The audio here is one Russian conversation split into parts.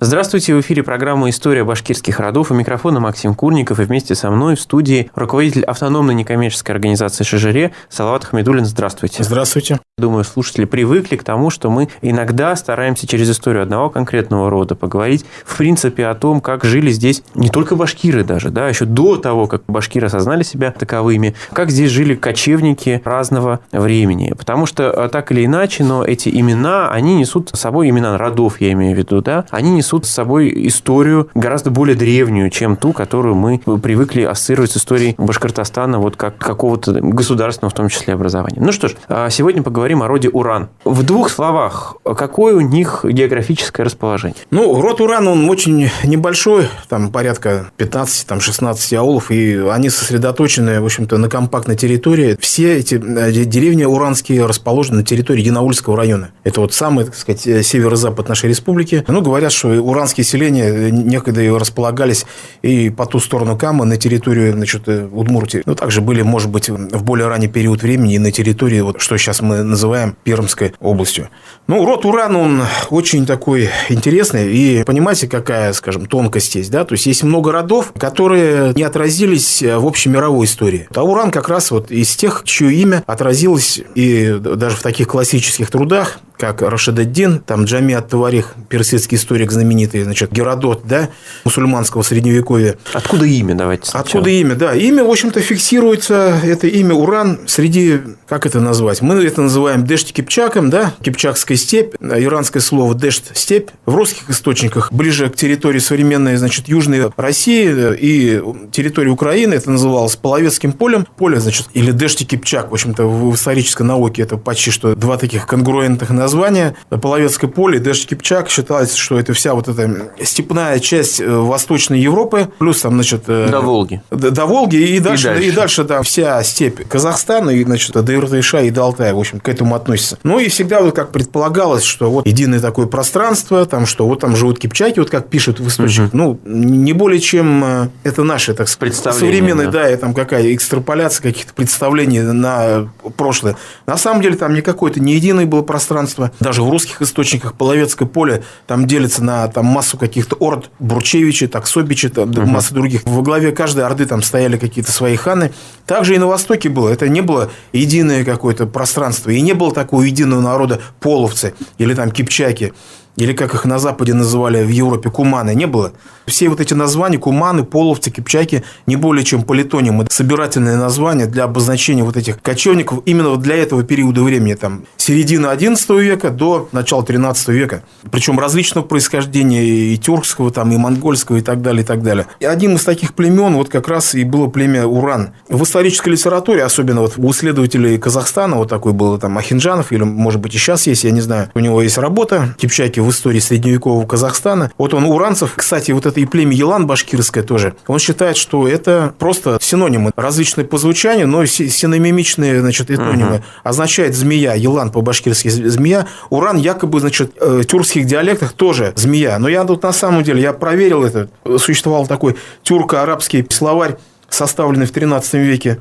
Здравствуйте, в эфире программа «История башкирских родов». У микрофона Максим Курников, и вместе со мной в студии руководитель автономной некоммерческой организации «Шежире» Салават Хамидуллин. Здравствуйте. Здравствуйте. Думаю, слушатели привыкли к тому, что мы иногда стараемся через историю одного конкретного рода поговорить, в принципе, о том, как жили здесь не только башкиры даже, да, еще до того, как башкиры осознали себя таковыми, как здесь жили кочевники разного времени. Потому что так или иначе, но эти имена, они несут с собой, имена родов, я имею в виду, да, они несут с собой историю гораздо более древнюю, чем ту, которую мы привыкли ассоциировать с историей Башкортостана, вот как какого-то государственного, в том числе, образования. Ну что ж, сегодня поговорим о роде Уран. В двух словах, какое у них географическое расположение? Ну, род Уран, он очень небольшой, там порядка 15-16 аулов, и они сосредоточены, в общем-то, на компактной территории. Все эти деревни уранские расположены на территории Янаульского района. Это вот самый, так сказать, северо-запад нашей республики. Ну, говорят, что уранские селения некогда располагались и по ту сторону Камы, на территорию, значит, Удмуртии. Ну, также были, может быть, в более ранний период времени и на территории, вот, что сейчас мы называем Пермской областью. Ну, род Уран, он очень такой интересный. И понимаете, какая, скажем, тонкость есть, да? То есть, есть много родов, которые не отразились в общемировой истории. А Уран как раз вот из тех, чье имя отразилось и даже в таких классических трудах, как Рашид ад-Дин, там Джами ат-Таварих, персидский историк знаменитый, значит, Геродот, да, мусульманского средневековья. Откуда имя, давайте сначала. Откуда имя, да. Имя, в общем-то, фиксируется, это имя Уран среди, как это назвать? Мы это называем Дешт-Кипчаком, да, Кипчакская степь, иранское слово Дешт – степь. В русских источниках ближе к территории современной, значит, Южной России и территории Украины это называлось Половецким полем. Поле, значит, или Дешт-Кипчак, в общем-то, в исторической науке это почти что два таких конгруентных названия. Половецкое поле и Дешт-Кипчак. Считается, что это вся вот эта степная часть Восточной Европы, плюс там, значит... До Волги. До Волги и дальше, да, вся степь Казахстана и, значит, до Иртыша и до Алтая, в общем, к этому относится. Ну, и всегда вот как предполагалось, что вот единое такое пространство, там, что вот там живут кипчаки, вот как пишут в источниках, ну, не более чем это наши, так сказать, современные, да, и там какая экстраполяция каких-то представлений на прошлое. На самом деле, там никакое-то не единое было пространство. Даже в русских источниках Половецкое поле там делится на там, массу каких-то орд, Бурчевичи, Таксобичи, масса других. Во главе каждой орды там стояли какие-то свои ханы. Также и на Востоке было. Это не было единое какое-то пространство. И не было такого единого народа половцы или там кипчаки. Или, как их на Западе называли в Европе, куманы, не было. Все вот эти названия, куманы, половцы, кипчаки, не более чем политонимы, собирательные названия для обозначения вот этих кочевников именно вот для этого периода времени, там, середины XI века до начала XIII века. Причем различного происхождения и тюркского, там, и монгольского, и так далее, и так далее. И одним из таких племен вот как раз и было племя Уран. В исторической литературе, особенно вот у исследователей Казахстана, вот такой был там Ахинджанов, или, может быть, и сейчас есть, я не знаю, у него есть работа «Кипчаки в истории средневекового Казахстана». Вот он, уранцев, кстати, вот это и племя Елан башкирское тоже, он считает, что это просто синонимы, различные по звучанию, но синонимичные, значит, этнонимы. Означает змея, Елан по-башкирски змея. Уран якобы, значит, в тюркских диалектах тоже змея. Но я тут на самом деле, я проверил это, существовал такой тюрко-арабский словарь, составленный в XIII веке.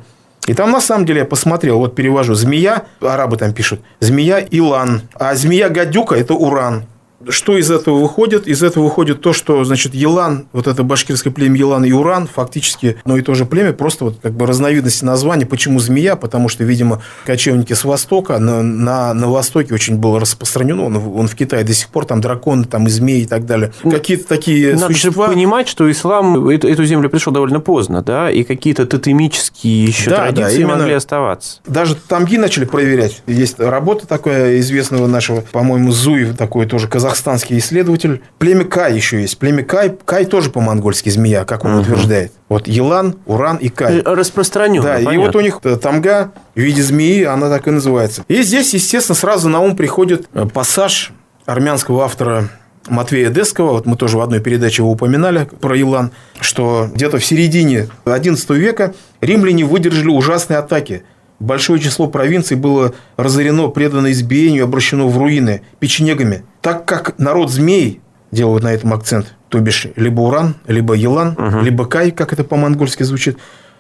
И там, на самом деле, я посмотрел, вот перевожу, змея, арабы там пишут, змея Илан, а змея гадюка – это Уран. Что из этого выходит? Из этого выходит то, что, значит, Елан, вот это башкирское племя Елан и Уран, фактически одно и то же племя, просто вот как бы разновидности названия. Почему змея? Потому что, видимо, кочевники с Востока, на Востоке очень было распространено, он в Китае до сих пор, там драконы, там и змеи и так далее. Какие-то такие существа. Надо понимать, что ислам эту землю пришел довольно поздно, да, и какие-то тотемические еще традиции могли оставаться. Даже тамги начали проверять. Есть работа такая известного нашего, по-моему, Зуев, такой тоже казахстанский исследователь. Племя Кай еще есть. Племя Кай. Кай тоже по-монгольски змея, как он утверждает. Вот Елан, Уран и Кай. Распространенно. Да, понятно. И вот у них тамга в виде змеи, она так и называется. И здесь, естественно, сразу на ум приходит пассаж армянского автора Матвея Десского, вот мы тоже в одной передаче его упоминали про Елан, что где-то в середине XI века римляне выдержали ужасные атаки. Большое число провинций было разорено, предано избиению, обращено в руины печенегами. Так как народ змей, делают на этом акцент, то бишь либо Уран, либо Елан, либо Кай, как это по-монгольски звучит,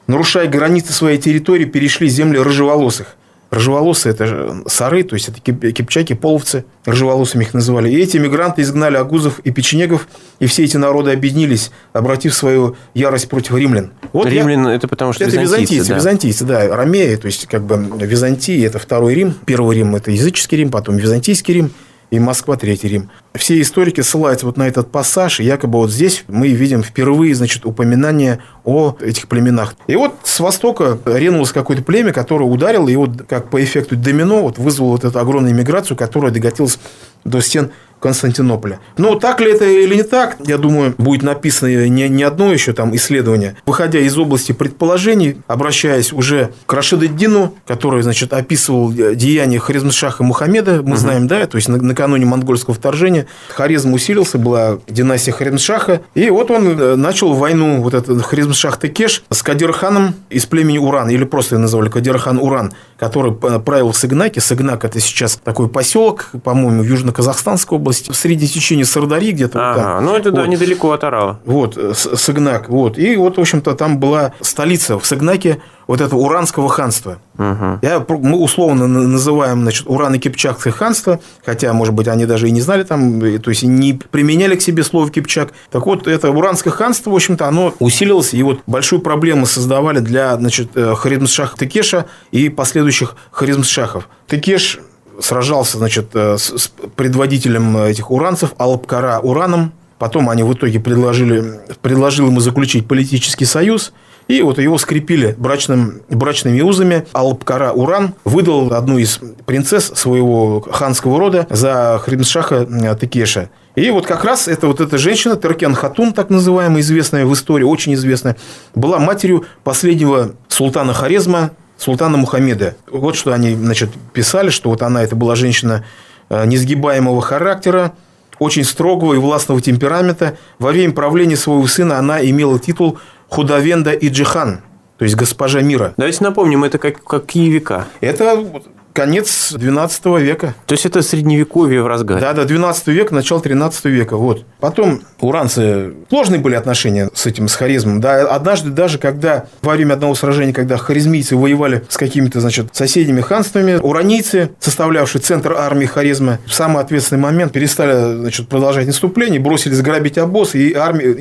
нарушая границы своей территории, перешли земли рыжеволосых. Рыжеволосые – это же сары, то есть это кипчаки, половцы, рыжеволосыми их называли. И эти мигранты изгнали агузов и печенегов, и все эти народы объединились, обратив свою ярость против римлян. Вот римлян – это потому что это византийцы, да. Ромеи, то есть как бы Византия – это второй Рим. Первый Рим – это языческий Рим, потом византийский Рим. И Москва, Третий Рим. Все историки ссылаются вот на этот пассаж, и якобы вот здесь мы видим впервые, значит, упоминание о этих племенах. И вот с востока ринулось какое-то племя, которое ударило, и вот как по эффекту домино вот вызвало вот эту огромную миграцию, которая докатилась до стен Константинополя. Ну, так ли это или не так, я думаю, будет написано не одно еще там исследование. Выходя из области предположений, обращаясь уже к Рашид-ад-Дину, который, значит, описывал деяния Хорезм-Шаха Мухаммеда, мы знаем, да, то есть накануне монгольского вторжения Хорезм усилился, была династия Хорезм-Шаха, и вот он начал войну, вот этот Хорезм-Шах Текеш с Кадир-ханом из племени Уран, или просто называли Кадир-хан Уран, который правил в Сыгнаке. Сыгнак – это сейчас такой поселок, по-моему, в Южно-Казахстанской области, в среднем течении Сырдари где-то. Там. Ну, это вот. Да, недалеко от Орала. Вот, Сыгнак. Вот. И вот, в общем-то, там была столица в Сыгнаке вот этого Уранского ханства. Мы условно называем, значит, Урано-Кипчакское ханство, хотя, может быть, они даже и не знали там, то есть не применяли к себе слово Кипчак. Так вот, это Уранское ханство, в общем-то, оно усилилось, и вот большую проблему создавали для, значит, Хорезм-Шаха Текеша и последующих Хорезм-Шахов. Текеш сражался, значит, с предводителем этих уранцев Алапкара Ураном. Потом они в итоге предложили ему заключить политический союз. И вот его скрепили брачными узами. Алапкара Уран выдал одну из принцесс своего ханского рода за Хорезм-Шаха Текеша. И вот как раз эта женщина, Теркен-Хатун, так называемая, известная в истории, очень известная, была матерью последнего султана Хорезма, султана Мухаммеда. Вот что они, значит, писали, что вот она, это была женщина несгибаемого характера, очень строгого и властного темперамента. Во время правления своего сына она имела титул Худавенда и Джихан, то есть госпожа мира. Давайте напомним, это какие века? Это конец XII века. То есть это средневековье в разгаре. Да, XII век, начало XIII века. Вот. Потом уранцы сложные были отношения с Хорезмом. Да, однажды даже, когда во время одного сражения, когда хорезмийцы воевали с какими-то, значит, соседними ханствами, уранийцы, составлявшие центр армии Хорезма, в самый ответственный момент перестали, значит, продолжать наступление, бросились грабить обоз, и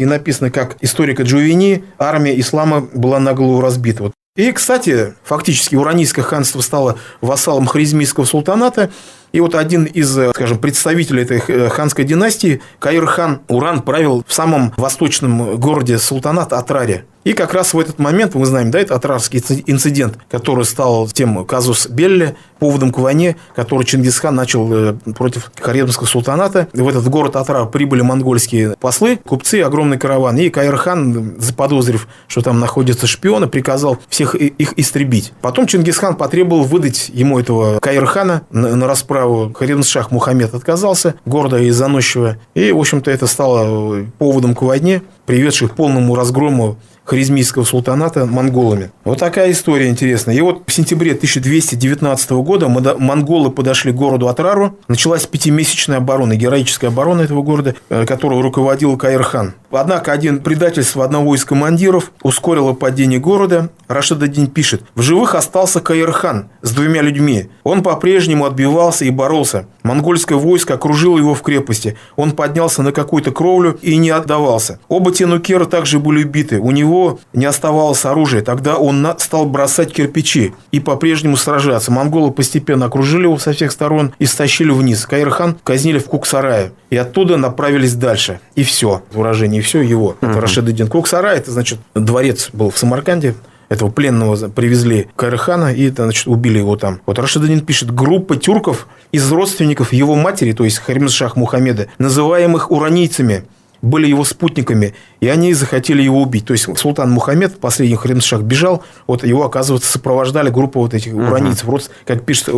написано, как историка Джувини, армия ислама была наголову разбита. Вот. И, кстати, фактически Уранийское ханство стало вассалом хорезмийского султаната. И вот один из, скажем, представителей этой ханской династии, Каир-хан Уран, правил в самом восточном городе султаната Атраре. И как раз в этот момент, мы знаем, да, это Атрарский инцидент, который стал тем казус белли, поводом к войне, который Чингисхан начал против Хорезмского султаната. В этот город Атрар прибыли монгольские послы, купцы, огромный караван. И Каир-хан, заподозрив, что там находятся шпионы, приказал всех их истребить. Потом Чингисхан потребовал выдать ему этого Каир-хана на расправу. Хорезм-Шах Мухаммед отказался, гордо и заносчиво. И, в общем-то, это стало поводом к войне, приведшей к полному разгрому хорезмийского султаната монголами. Вот такая история интересная. И вот в сентябре 1219 года монголы подошли к городу Атрару. Началась 5-месячная оборона, героическая оборона этого города, которую руководил Каир-хан. Однако предательство одного из командиров ускорило падение города. Рашид-ад-Дин пишет: в живых остался Каир-хан с 2 людьми. Он по-прежнему отбивался и боролся. Монгольское войско окружило его в крепости. Он поднялся на какую-то кровлю и не отдавался. Оба тенукера также были убиты. У него не оставалось оружия. Тогда он стал бросать кирпичи и по-прежнему сражаться. Монголы постепенно окружили его со всех сторон и стащили вниз. Каир-хан казнили в Куксарае. И оттуда направились дальше. И все. Выражение «и все» его. Это Рашид-ад-Дин. Куксарай – это, значит, дворец был в Самарканде. Этого пленного привезли Каир-хана и, значит, убили его там. Вот Рашид-ад-Дин пишет: группа тюрков из родственников его матери, то есть Хорезм-Шах Мухаммеда, называемых уранийцами, были его спутниками, и они захотели его убить. То есть султан Мухаммед, последний Хорезм-Шах, бежал, вот его, оказывается, сопровождали группа вот этих уранийцев, как пишет,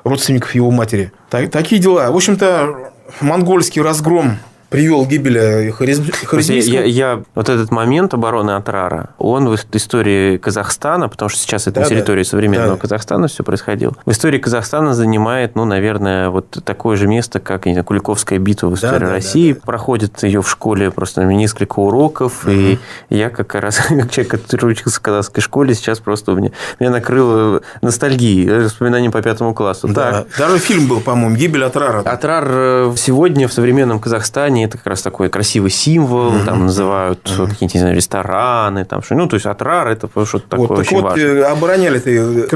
родственников его матери. Такие дела. В общем-то, монгольский разгром привел к гибели Хорезмийского. Я вот этот момент обороны Атрара, он в истории Казахстана, потому что сейчас это на территории современного Казахстана все происходило, в истории Казахстана занимает, наверное, вот такое же место, как, не знаю, Куликовская битва в истории России. Проходит ее в школе просто несколько уроков, и я как раз, как человек, который учился в казахской школе, сейчас просто меня накрыло ностальгией, воспоминанием по 5 классу. Да. Даже фильм был, по-моему, «Гибель Атрара». Атрар сегодня в современном Казахстане это как раз такой красивый символ, там называют какие-то, не знаю, рестораны, там что, то есть Атрар это что-то такое очень важное. Обороняли это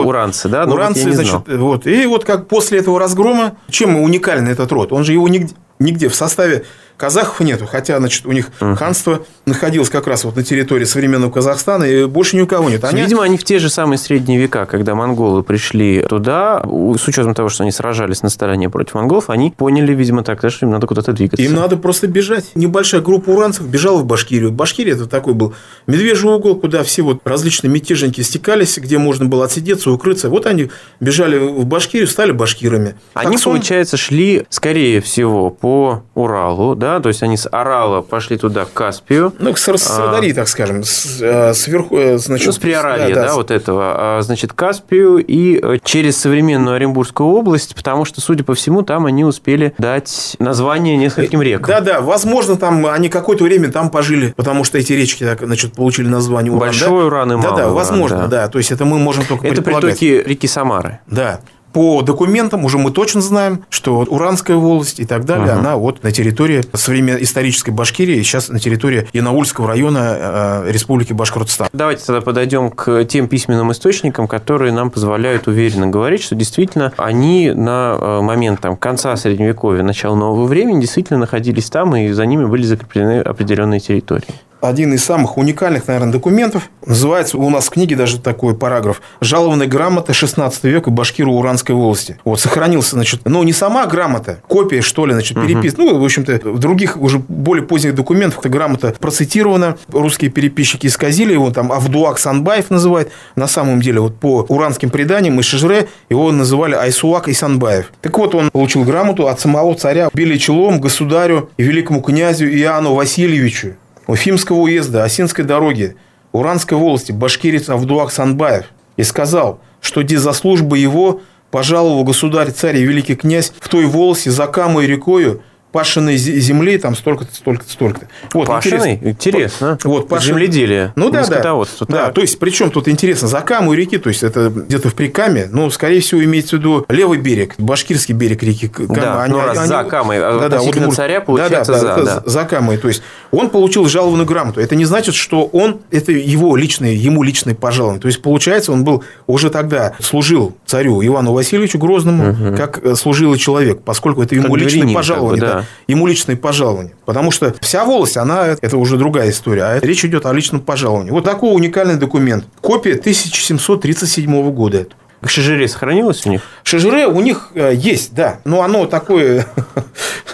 уранцы, да, уранцы, значит, вот. И вот как после этого разгрома, чем уникальный этот род? Он же его нигде в составе казахов нету, хотя, значит, у них ханство находилось как раз вот на территории современного Казахстана, и больше ни у кого нет. Видимо, они в те же самые средние века, когда монголы пришли туда, с учетом того, что они сражались на стороне против монголов, они поняли, видимо, так, что им надо куда-то двигаться. Им надо просто бежать. Небольшая группа уранцев бежала в Башкирию. Башкирия – это такой был медвежий угол, куда все вот различные мятежники стекались, где можно было отсидеться, укрыться. Вот они бежали в Башкирию, стали башкирами. Они, получается, шли, скорее всего, по Уралу, да, то есть они с Орала пошли туда, к Каспию. С Сырдарьи, так скажем, сверху, значит... с Приоралья, вот этого, значит, к Каспию и через современную Оренбургскую область, потому что, судя по всему, там они успели дать название нескольким рекам. Да, возможно, там они какое-то время там пожили, потому что эти речки, значит, получили название Уран. Большой Уран и Малый Уран. Возможно, да. То есть это мы можем только предполагать. Это притоки реки Самары. Да. По документам уже мы точно знаем, что Уранская волость и так далее, она вот на территории современной исторической Башкирии, сейчас на территории Янаульского района Республики Башкортостан. Давайте тогда подойдем к тем письменным источникам, которые нам позволяют уверенно говорить, что действительно они на момент конца Средневековья, начала нового времени действительно находились там, и за ними были закреплены определенные территории. Один из самых уникальных, наверное, документов. Называется у нас в книге даже такой параграф. «Жалованная грамота 16 века Башкиру Уранской волости». Вот, сохранился, значит, не сама грамота, копия, что ли, значит, переписана. В общем-то, в других уже более поздних документах эта грамота процитирована. Русские переписчики исказили его, там Авдуак Санбаев называет. На самом деле, вот по уранским преданиям и Шежре его называли Айсуак и Санбаев. Так вот, он получил грамоту от самого царя Беличелом, государю и великому князю Иоанну Васильевичу Уфимского уезда, Осинской дороги, Уранской волости, башкирец Авдуак Санбаев, и сказал, что за службы его пожаловал государь-царь и великий князь в той волости за Камой рекою пашенной земли, там столько-то, столько-то, столько-то. Вот, пашенной? Интересно. Вот, земледелие. Скотоводство. Да, то есть, причем тут интересно, за Каму реки, то есть, это где-то в Прикаме, скорее всего, имеется в виду левый берег, башкирский берег реки Кама. Да, за Камой, относительно царя, получается, за Камой. То есть, он получил жалованную грамоту. Это не значит, что это ему личное пожалование. То есть, получается, он был уже тогда служил царю Ивану Васильевичу Грозному, как служилый человек, поскольку это ему личное пожалование. Ему личное пожалование. Потому что вся волость, это уже другая история. А речь идет о личном пожаловании. Вот такой уникальный документ. Копия 1737 года. Шежире сохранилось у них? Шежире у них есть, да. Но оно такое...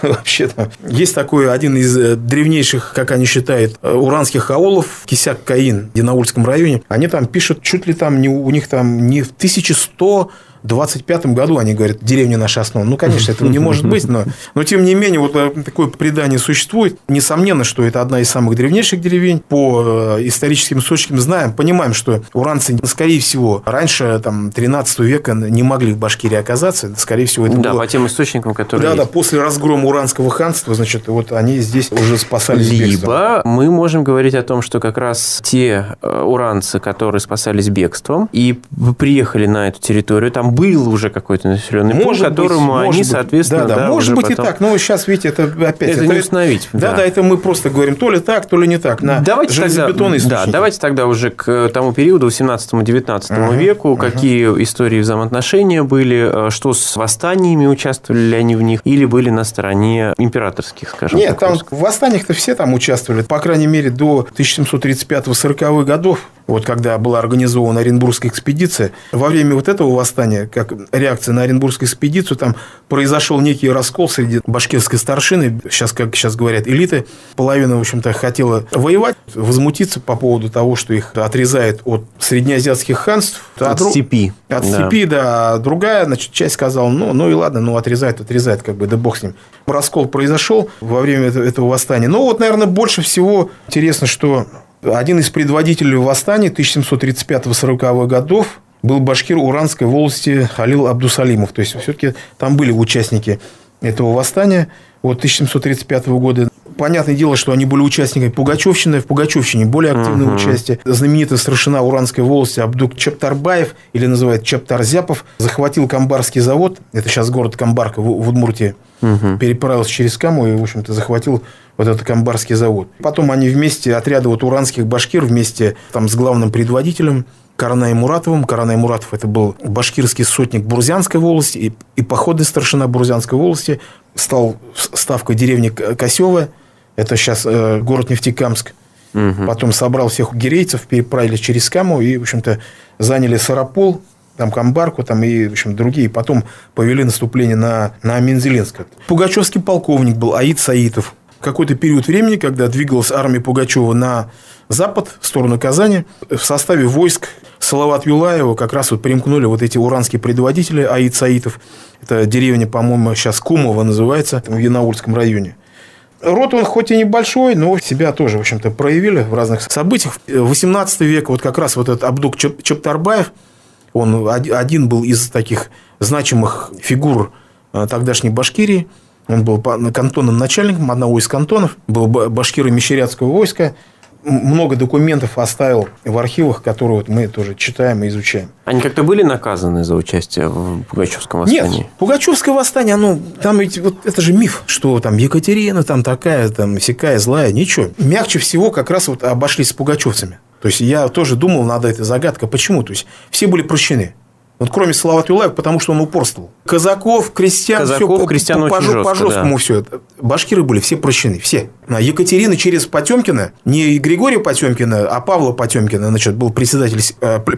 Вообще-то есть такой один из древнейших, как они считают, уранских аулов, Кисяк-Каин, в Янаульском районе. Они там пишут, чуть ли там у них там не в 1125 году, они говорят, деревня наша основана. Конечно, этого не может быть, но тем не менее, вот такое предание существует. Несомненно, что это одна из самых древнейших деревень. По историческим источникам понимаем, что уранцы, скорее всего, раньше 13 века не могли в Башкирии оказаться. Скорее всего, это было... по тем источникам, которые Да, после разгрома Уранского ханства, значит, вот они здесь уже спасались бегством. Либо мы можем говорить о том, что как раз те уранцы, которые спасались бегством и приехали на эту территорию, там был уже какой-то населенный пункт, которому они, соответственно... Да, может быть, потом... и так. Но сейчас, видите, это опять... Это не установить. Да, это мы просто говорим то ли так, то ли не так. Давайте тогда уже к тому периоду, 18-19 веку, какие истории взаимоотношения были, что с восстаниями, участвовали ли они в них, или были на стороне императорских, скажем так. Нет, там в восстаниях-то все там участвовали, по крайней мере, до 1735-40-х годов. Вот когда была организована Оренбургская экспедиция, во время вот этого восстания, как реакция на Оренбургскую экспедицию, там произошел некий раскол среди башкирской старшины, сейчас, как сейчас говорят, элиты. Половина, в общем-то, хотела воевать, возмутиться по поводу того, что их отрезает от среднеазиатских ханств. От степи. От степи, да. А другая, значит, часть сказала, ну и ладно, отрезает, как бы, да бог с ним. Раскол произошел во время этого восстания. Но вот, наверное, больше всего интересно, что один из предводителей восстания 1735-40-х годов был башкир Уранской волости Халил Абдусалимов. То есть, все-таки там были участники этого восстания от 1735 года. Понятное дело, что они были участниками Пугачевщины. В Пугачевщине более активное участие. Знаменитый старшина Уранской волости Абдук Чаптарбаев, или называют Чаптарзяпов, захватил Камбарский завод. Это сейчас город Камбарка в Удмуртии. Переправился через Каму и, в общем-то, захватил вот этот Камбарский завод. Потом они вместе, отряды вот уранских башкир, вместе там с главным предводителем Каранай Муратовым. Каранай Муратов – это был башкирский сотник Бурзянской волости и походный старшина Бурзянской волости. Стал ставкой деревни Косева. Это сейчас город Нефтекамск. Потом собрал всех гирейцев, переправили через Каму и, в общем-то, заняли Сарапул, там Камбарку, там и, в общем, другие. Потом повели наступление на Мензелинск. Пугачевский полковник был Аид Саитов. В какой-то период времени, когда двигалась армия Пугачева на запад, в сторону Казани, в составе войск Салават Юлаева как раз вот примкнули вот эти уранские предводители Аид Саитов. Это деревня, по-моему, сейчас Кумово называется, в Янаульском районе. Род он хоть и небольшой, но себя тоже, в общем-то, проявили в разных событиях. В 18 веке вот как раз вот этот Абдук Чаптарбаев, он один был из таких значимых фигур тогдашней Башкирии. Он был кантонным начальником одного из кантонов, был башкиром Мещерятского войска. Много документов оставил в архивах, которые вот мы тоже читаем и изучаем. Они как-то были наказаны за участие в Пугачевском восстании? Нет, Пугачевское восстание, там ведь вот это же миф, что там Екатерина там такая, там сякая, злая, ничего. Мягче всего как раз вот обошлись с пугачевцами. То есть, я тоже думал, надо эта загадка. Почему? То есть, все были прощены. Вот кроме Салавата Юлаева, потому что он упорствовал. Казаков, крестьян, крестьян по-жесткому да. Все. Башкиры были все прощены, все. Екатерина через Потемкина, не Григория Потемкина, а Павла Потемкина, значит, был председатель,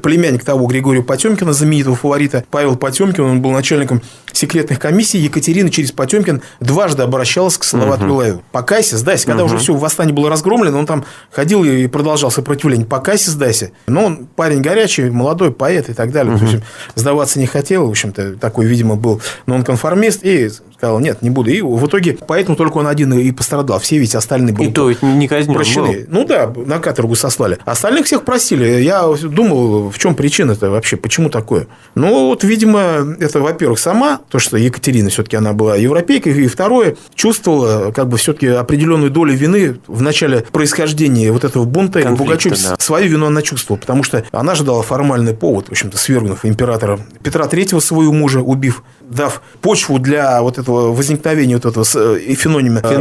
племянник того Григория Потемкина, знаменитого фаворита. Павел Потемкин, он был начальником секретных комиссий. Екатерина через Потемкин дважды обращалась к Салавату Юлаеву. Покайся, сдайся. Когда уже все восстание было разгромлено, он там ходил и продолжал сопротивление. Покайся, сдайся. Но он парень горячий, молодой поэт и так далее. То есть, сдаваться не хотел, в общем-то, такой, видимо, был нонконформист, и сказал, нет, не буду. И в итоге, поэтому только он один и пострадал. Все ведь остальные были. И то ведь не казнен прощены. Ну да, на каторгу сослали. Остальных всех простили. Я думал, в чем причина-то вообще, почему такое? Ну, вот, видимо, это, во-первых, сама, то, что Екатерина все-таки она была европейкой, и второе, чувствовала, как бы, все-таки определенную долю вины в начале происхождения вот этого бунта. Пугачев да. Свою вину она чувствовала, потому что она же дала формальный повод, в общем-то, свергнув императора Петра III, своего мужа, убив, дав почву для вот этого возникновения вот этого феномена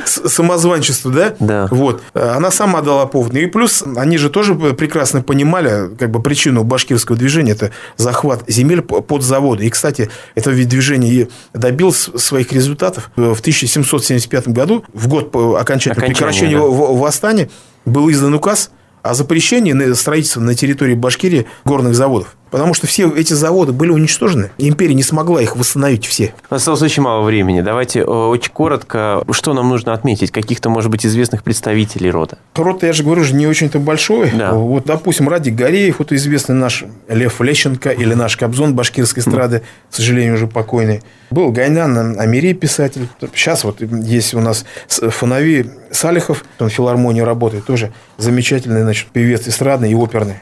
самозванчества, да? Да. Вот. Она сама дала повод. И плюс, они же тоже прекрасно понимали, как бы, причину башкирского движения – это захват земель под заводы. И, кстати, это ведь движение добилось своих результатов. В 1775 году, в год окончательного прекращения восстания, был издан указ о запрещении строительства на территории Башкирии горных заводов. Потому что все эти заводы были уничтожены. Империя не смогла их восстановить все. У нас осталось очень мало времени. Давайте очень коротко, что нам нужно отметить? Каких-то, может быть, известных представителей рода? Род, я же говорю, не очень-то большой. Да. Вот, допустим, Радик Гореев, вот известный наш Лев Лещенко или наш Кобзон башкирской эстрады, к сожалению, уже покойный. Был Гайнан Амирей, писатель. Сейчас вот есть у нас Фанави Салихов, он в филармонии работает, тоже замечательный, значит, певец эстрадный и оперный.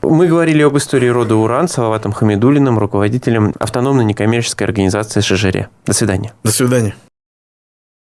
Мы говорили об истории рода Уран с Салаватом Хамидуллиным, руководителем автономной некоммерческой организации «Шежере». До свидания. До свидания.